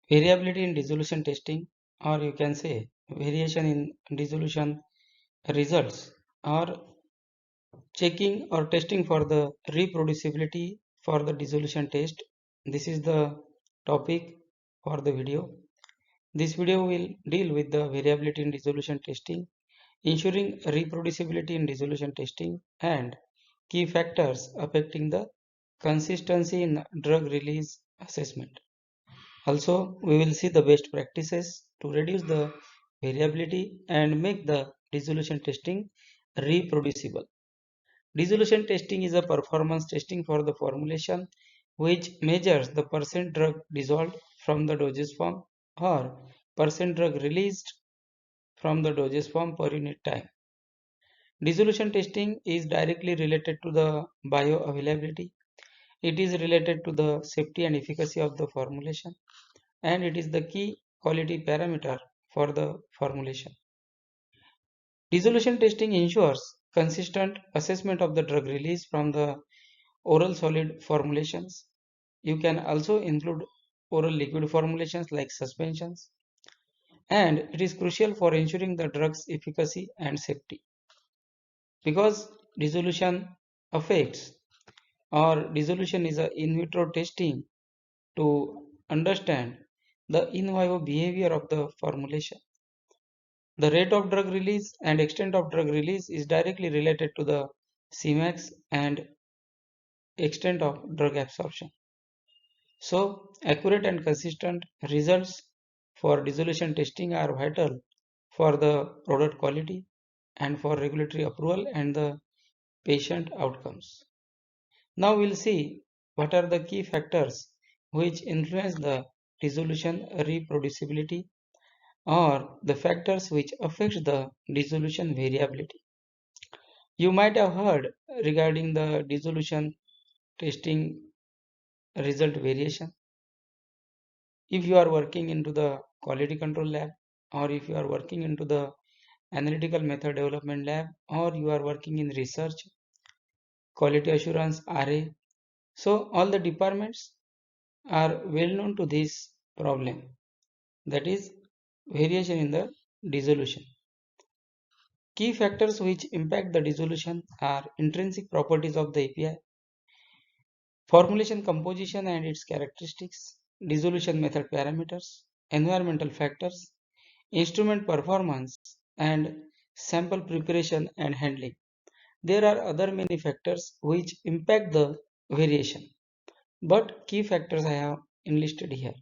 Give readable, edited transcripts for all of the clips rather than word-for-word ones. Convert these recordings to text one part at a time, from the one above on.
Variability in dissolution testing, or you can say variation in dissolution results, or checking or testing for the reproducibility for the dissolution test. This is the topic for the video. This video will deal with the variability in dissolution testing, ensuring reproducibility in dissolution testing, and key factors affecting the consistency in drug release assessment. Also, we will see the best practices to reduce the variability and make the dissolution testing reproducible. Dissolution testing is a performance testing for the formulation which measures the percent drug dissolved from the dosage form or percent drug released from the dosage form per unit time. Dissolution testing is directly related to the bioavailability. It is related to the safety and efficacy of the formulation, and it is the key quality parameter for the formulation. Dissolution testing ensures consistent assessment of the drug release from the oral solid formulations. You can also include oral liquid formulations like suspensions, and it is crucial for ensuring the drug's efficacy and safety. Because dissolution affects or dissolution is a in vitro testing to understand the in vivo behavior of the formulation. The rate of drug release and extent of drug release is directly related to the Cmax and extent of drug absorption. So, accurate and consistent results for dissolution testing are vital for the product quality and for regulatory approval and the patient outcomes. Now we'll see what are the key factors which influence the dissolution reproducibility or the factors which affect the dissolution variability. You might have heard regarding the dissolution testing result variation. If you are working into the quality control lab, or if you are working into the analytical method development lab, or you are working in research, quality assurance, RA, so all the departments are well known to this problem, that is variation in the dissolution. Key factors which impact the dissolution are intrinsic properties of the API, formulation composition and its characteristics, dissolution method parameters, environmental factors, instrument performance, and sample preparation and handling. There are other many factors which impact the variation, but key factors I have enlisted here.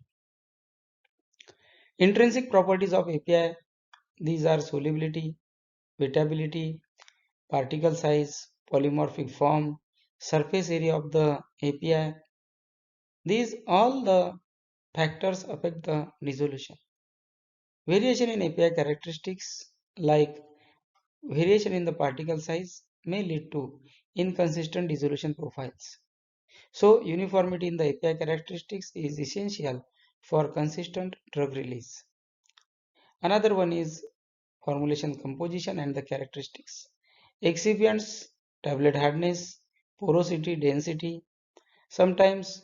Intrinsic properties of API, these are solubility, wettability, particle size, polymorphic form, surface area of the API. These all the factors affect the dissolution. Variation in API characteristics like variation in the particle size may lead to inconsistent dissolution profiles. So uniformity in the API characteristics is essential for consistent drug release. Another one is formulation composition and the characteristics. Excipients, tablet hardness, porosity, density, sometimes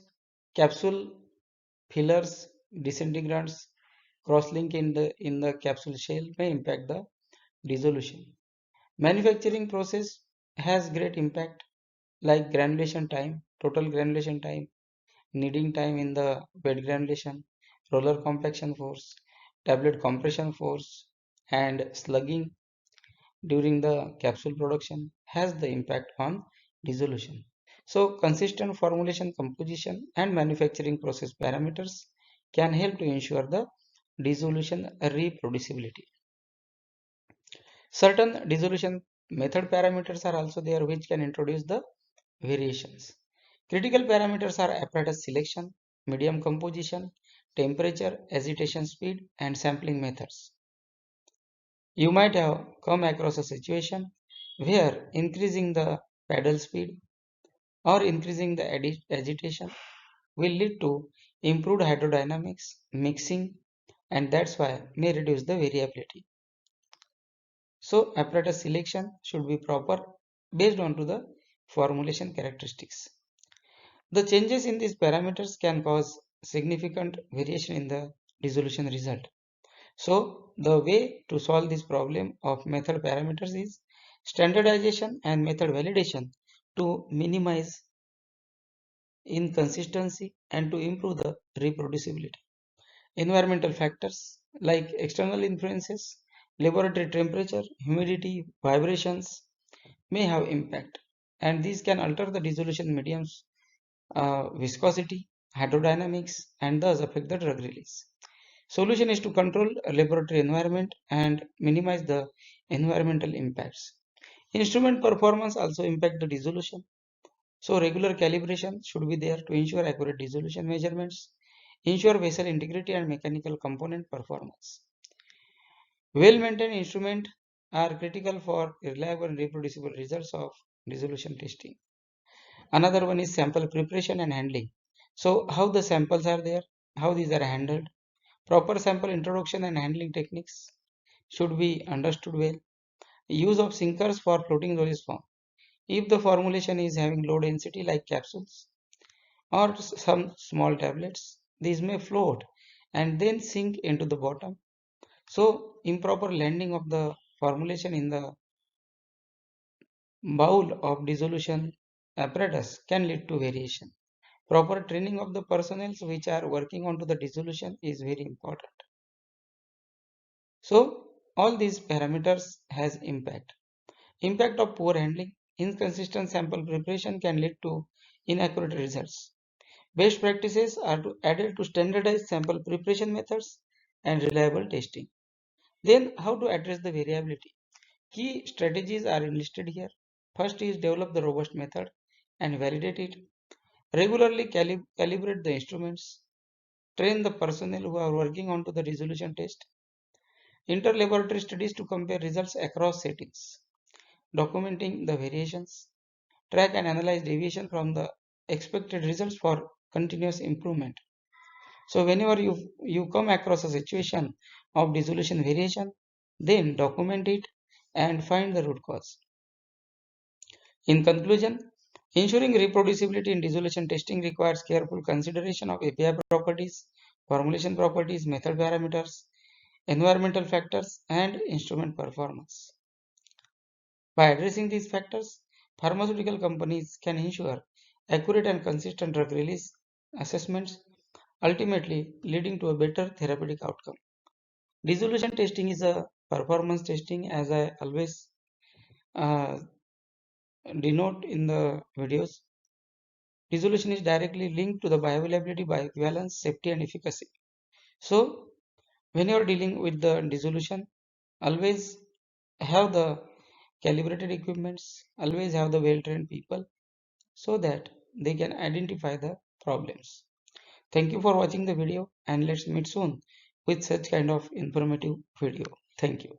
capsule fillers, disintegrants, cross-link in the capsule shell may impact the dissolution. Manufacturing process has great impact like granulation time, total granulation time, kneading time in the bed granulation, roller compaction force, tablet compression force, and slugging during the capsule production has the impact on dissolution. So consistent formulation composition and manufacturing process parameters can help to ensure the dissolution reproducibility. Certain dissolution method parameters are also there which can introduce the variations. Critical parameters are apparatus selection, medium composition, temperature, agitation speed, and sampling methods. You might have come across a situation where increasing the paddle speed or increasing the agitation will lead to improved hydrodynamics, mixing, and that's why may reduce the variability. So apparatus selection should be proper based on to the formulation characteristics. The changes in these parameters can cause significant variation in the dissolution result. So the way to solve this problem of method parameters is standardization and method validation to minimize inconsistency and to improve the reproducibility. Environmental factors like external influences, laboratory temperature, humidity, vibrations may have impact, and these can alter the dissolution medium's viscosity, hydrodynamics, and thus affect the drug release. Solution is to control a laboratory environment and minimize the environmental impacts. Instrument performance also impact the dissolution. So regular calibration should be there to ensure accurate dissolution measurements, ensure vessel integrity and mechanical component performance. Well-maintained instruments are critical for reliable and reproducible results of dissolution testing. Another one is sample preparation and handling. So how the samples are there, how these are handled. Proper sample introduction and handling techniques should be understood well. Use of sinkers for floating dosage form. If the formulation is having low density like capsules or some small tablets, these may float and then sink into the bottom. So improper landing of the formulation in the bowl of dissolution apparatus can lead to variation. Proper training of the personnel which are working onto the dissolution is very important. So all these parameters has impact. Impact of poor handling, inconsistent sample preparation can lead to inaccurate results. Best practices are to adhere to standardized sample preparation methods and reliable testing. Then how to address the variability? Key strategies are enlisted here. First is develop the robust method and validate it. Regularly calibrate the instruments. Train the personnel who are working onto the dissolution test. Inter-laboratory studies to compare results across settings. Documenting the variations. Track and analyze deviation from the expected results for continuous improvement. So whenever you come across a situation of dissolution variation, then document it and find the root cause. In conclusion, ensuring reproducibility in dissolution testing requires careful consideration of API properties, formulation properties, method parameters, environmental factors, and instrument performance. By addressing these factors, pharmaceutical companies can ensure accurate and consistent drug release assessments, ultimately leading to a better therapeutic outcome. Dissolution testing is a performance testing, as I always uh, denote in the videos. Dissolution is directly linked to the bioavailability, bioequivalence, safety, and efficacy. So, when you are dealing with the dissolution, always have the calibrated equipments, always have the well-trained people so that they can identify the problems. Thank you for watching the video, and let's meet soon with such kind of informative video. Thank you.